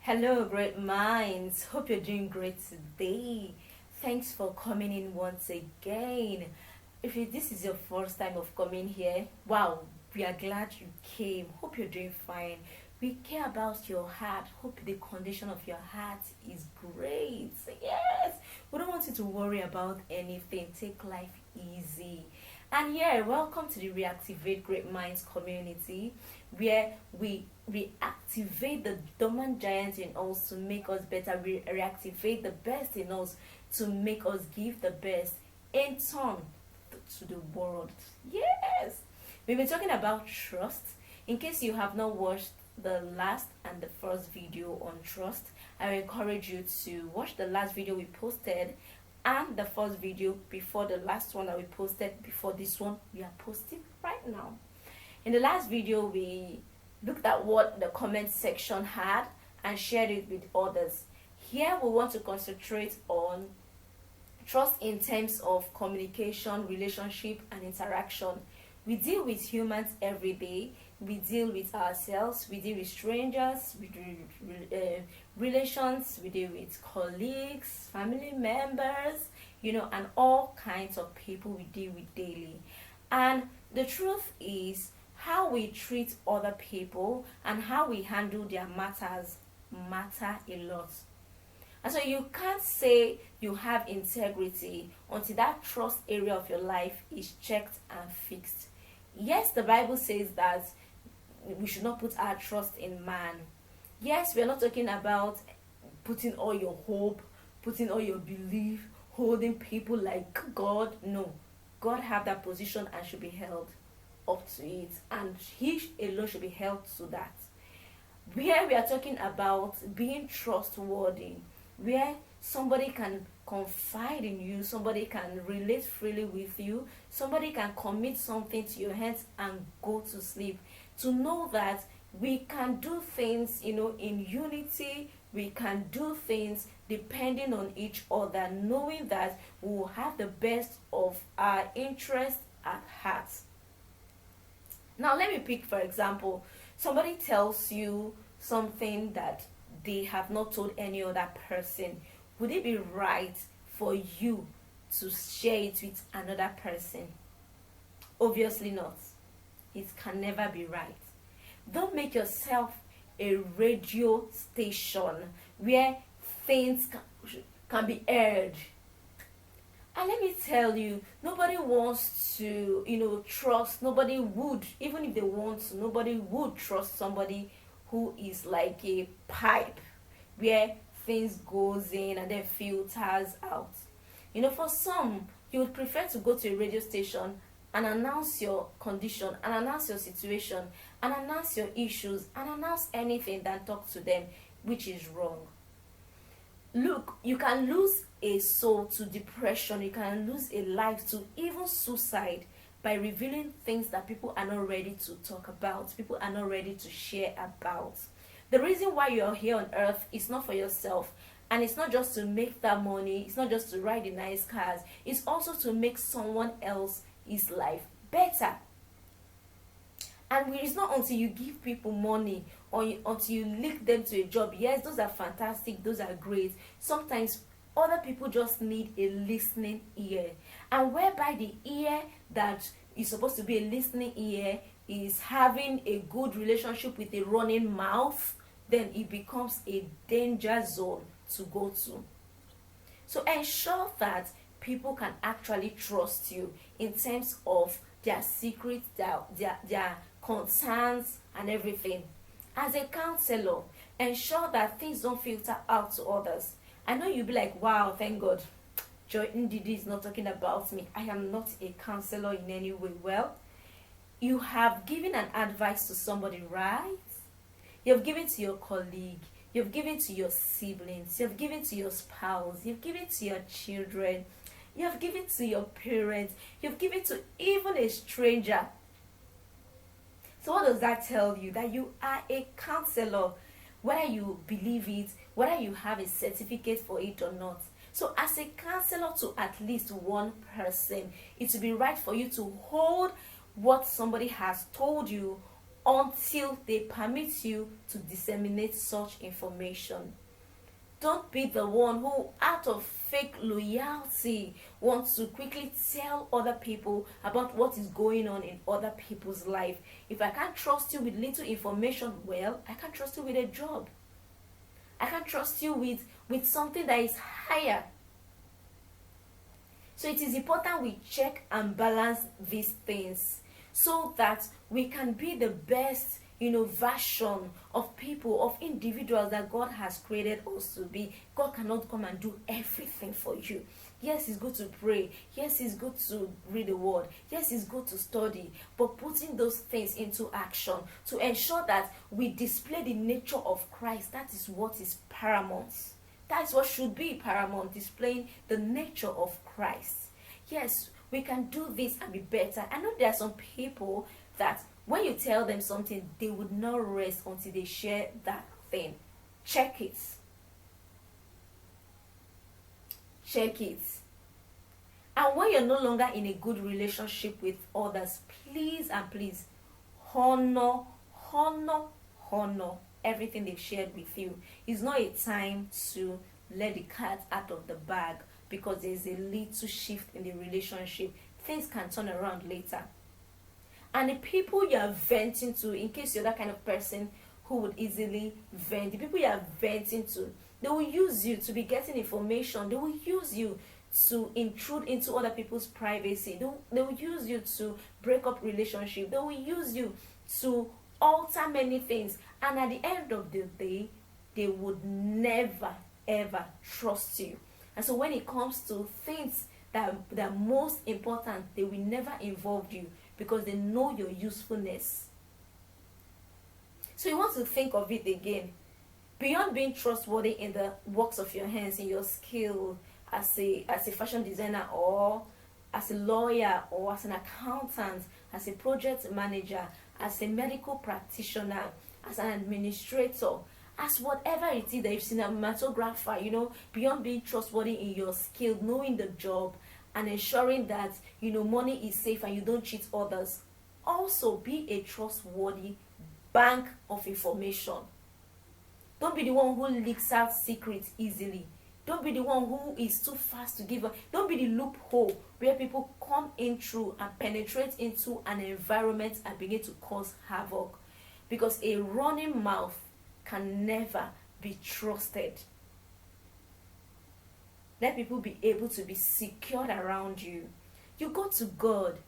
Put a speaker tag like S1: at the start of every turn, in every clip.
S1: Hello, great minds. Hope you're doing great today. Thanks for coming in once again. If this is your first time of coming here, wow, we are glad you came. Hope you're doing fine. We care about your heart. Hope the condition of your heart is great. Yes, we don't want you to worry about anything. Take life easy. And yeah, welcome to the Reactivate Great Minds community where we reactivate the dormant giants in us to make us better. We reactivate the best in us to make us give the best in turn to the world. Yes, we've been talking about trust. In case you have not watched the last and the first video on trust, I encourage you to watch the last video we posted and the first video before the last one that we posted before this one we are posting right now. In the last video, we looked at what the comment section had and shared it with others. Here, we want to concentrate on trust in terms of communication, relationship, and interaction. We deal with humans every day. We deal with ourselves. We deal with strangers. We deal with relations. We deal with colleagues, family members, and all kinds of people we deal with daily. And the truth is, how we treat other people and how we handle their matters matter a lot. And so you can't say you have integrity until that trust area of your life is checked and fixed. Yes, the Bible says that we should not put our trust in man. Yes, we're not talking about putting all your hope, putting all your belief, holding people like God. No, God have that position and should be held up to it, and he alone should be held to that. Where we are talking about being trustworthy, where somebody can confide in you, somebody can relate freely with you, somebody can commit something to your hands and go to sleep. To know that we can do things, in unity, we can do things depending on each other, knowing that we will have the best of our interests at heart. Now, let me pick, for example, somebody tells you something that they have not told any other person. Would it be right for you to share it with another person? Obviously not. It can never be right. Don't make yourself a radio station where things can be heard. And let me tell you, nobody wants to, trust. Nobody would, even if they want to, nobody would trust somebody who is like a pipe where things goes in and then filters out. For some, you would prefer to go to a radio station and announce your condition, and announce your situation, and announce your issues, and announce anything than talk to them, which is wrong. Look, you can lose a soul to depression, you can lose a life to even suicide by revealing things that people are not ready to talk about, people are not ready to share about. The reason why you're here on earth is not for yourself, and it's not just to make that money, it's not just to ride in nice cars, it's also to make someone else's life better. And it's not until you give people money or until you link them to a job. Yes, those are fantastic, those are great. Sometimes other people just need a listening ear. And whereby the ear that is supposed to be a listening ear is having a good relationship with a running mouth, then it becomes a danger zone to go to. So ensure that people can actually trust you in terms of their secrets, their concerns and everything. As a counselor, ensure that things don't filter out to others. I know you'll be like, wow, thank God, Joy Ndidi is not talking about me. I am not a counselor in any way. Well, you have given an advice to somebody, right? You've given to your colleague, you've given to your siblings, you've given to your spouse, you've given to your children, you've given to your parents, you've given to even a stranger. So what does that tell you? That you are a counselor, whether you believe it, whether you have a certificate for it or not. So as a counselor to at least one person, it would be right for you to hold what somebody has told you until they permit you to disseminate such information. Don't be the one who, out of fake loyalty, wants to quickly tell other people about what is going on in other people's life. If I can't trust you with little information, well, I can't trust you with a job. I can't trust you with something that is higher. So it is important we check and balance these things so that we can be the best, version of people, of individuals that God has created us to be. God cannot come and do everything for you. Yes, it's good to pray. Yes, it's good to read the word. Yes, it's good to study. But putting those things into action to ensure that we display the nature of Christ, that is what is paramount. That is what should be paramount, displaying the nature of Christ. Yes, we can do this and be better. I know there are some people that when you tell them something, they would not rest until they share that thing. Check it. Check it. And when you're no longer in a good relationship with others, please and please honor everything they've shared with you. It's not a time to let the cat out of the bag because there's a little shift in the relationship. Things can turn around later. And the people you are venting to, in case you're that kind of person who would easily vent, the people you are venting to, they will use you to be getting information. They will use you to intrude into other people's privacy. They will use you to break up relationships. They will use you to alter many things. And at the end of the day, they would never, ever trust you. And so when it comes to things that are most important, they will never involve you because they know your usefulness. So you want to think of it again. Beyond being trustworthy in the works of your hands, in your skill as a fashion designer, or as a lawyer, or as an accountant, as a project manager, as a medical practitioner, as an administrator, as whatever it is, that you're cinematographer, beyond being trustworthy in your skill, knowing the job, and ensuring that, money is safe and you don't cheat others. Also, be a trustworthy bank of information. Don't be the one who leaks out secrets easily. Don't be the one who is too fast to give up. Don't be the loophole where people come in through and penetrate into an environment and begin to cause havoc. Because a running mouth can never be trusted. Let people be able to be secured around you. You go to God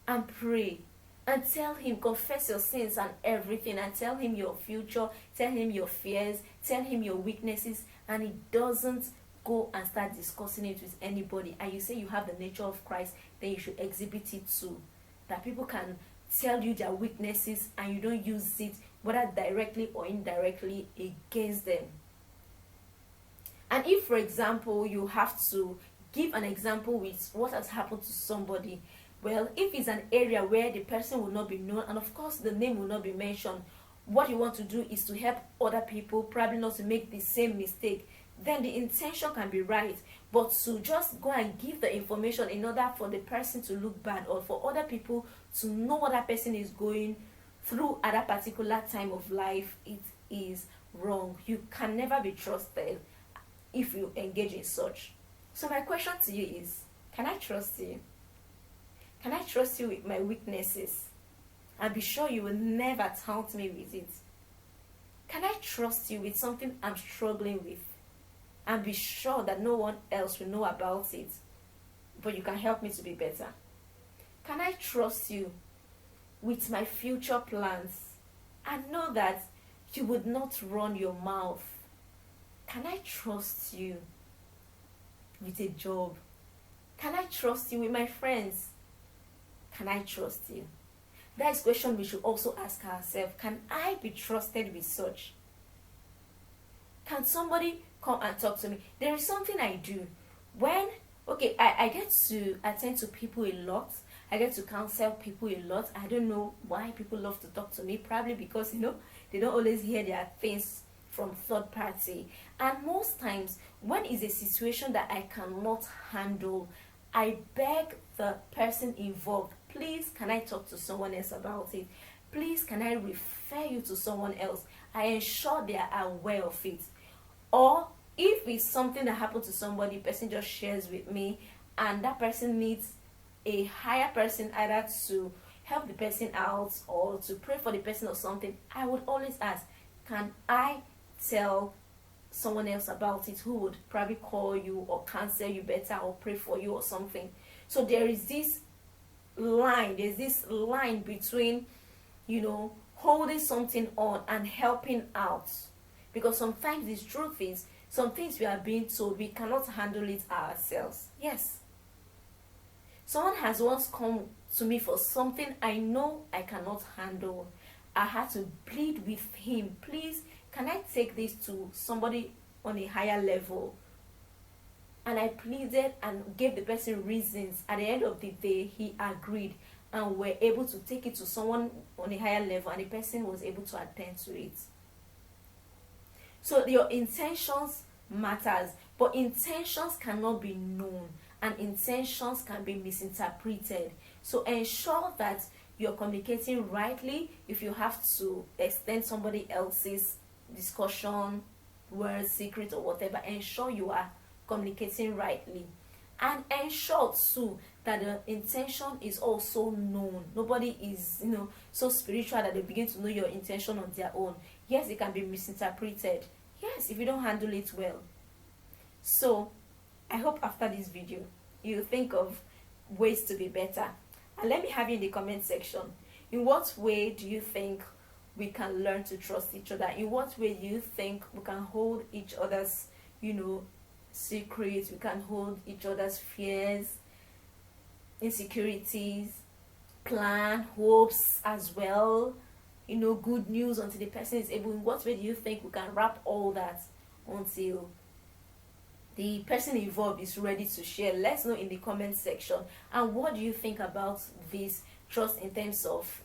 S1: and pray and tell him, confess your sins and everything, and tell him your future, tell him your fears, tell him your weaknesses, and he doesn't go and start discussing it with anybody. And you say you have the nature of Christ, then you should exhibit it too. That people can tell you their weaknesses and you don't use it, whether directly or indirectly, against them. And if, for example, you have to give an example with what has happened to somebody, well, if it's an area where the person will not be known, and of course the name will not be mentioned, what you want to do is to help other people probably not to make the same mistake. Then the intention can be right, but to just go and give the information in order for the person to look bad, or for other people to know what that person is going through at that particular time of life, it is wrong. You can never be trusted if you engage in such. So my question to you is, can I trust you? Can I trust you with my weaknesses and be sure you will never taunt me with it? Can I trust you with something I'm struggling with and be sure that no one else will know about it, but you can help me to be better? Can I trust you with my future plans and know that you would not run your mouth? Can I trust you with a job? Can I trust you with my friends? Can I trust you? That is a question we should also ask ourselves. Can I be trusted with such? Can somebody come and talk to me? There is something I do. When, I get to attend to people a lot. I get to counsel people a lot. I don't know why people love to talk to me. Probably because, they don't always hear their things from third party. And most times, when it's a situation that I cannot handle, I beg the person involved, please, can I talk to someone else about it? please can I refer you to someone else? I ensure they are aware of it. Or if it's something that happened to somebody, person just shares with me, and that person needs a higher person either to help the person out or to pray for the person or something, I would always ask, can I tell someone else about it who would probably call you or counsel you better or pray for you or something? So there's this line between, holding something on and helping out. Because sometimes the truth is, some things we are being told, we cannot handle it ourselves. Yes. Someone has once come to me for something I know I cannot handle. I had to plead with him, please, can I take this to somebody on a higher level? And I pleaded and gave the person reasons. At the end of the day, he agreed, and we're able to take it to someone on a higher level, and the person was able to attend to it. So your intentions matters, but intentions cannot be known, and intentions can be misinterpreted. So ensure that you're communicating rightly. If you have to extend somebody else's discussion, words, secret, or whatever, ensure you are communicating rightly. And ensure too that the intention is also known. Nobody is so spiritual that they begin to know your intention on their own. Yes, it can be misinterpreted, yes, if you don't handle it well. So I hope after this video you think of ways to be better, and let me have you in the comment section, in what way do you think we can learn to trust each other? In what way do you think we can hold each other's secrets, we can hold each other's fears, insecurities, plan, hopes as well, good news until the person is able? In what way do you think we can wrap all that until the person involved is ready to share? Let's know in the comment section. And what do you think about this trust in terms of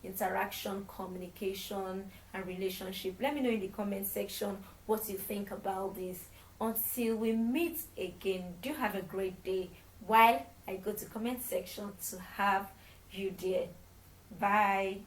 S1: interaction, communication, and relationship? Let me know in the comment section what you think about this. Until we meet again, do have a great day while I go to comment section to have you there. Bye.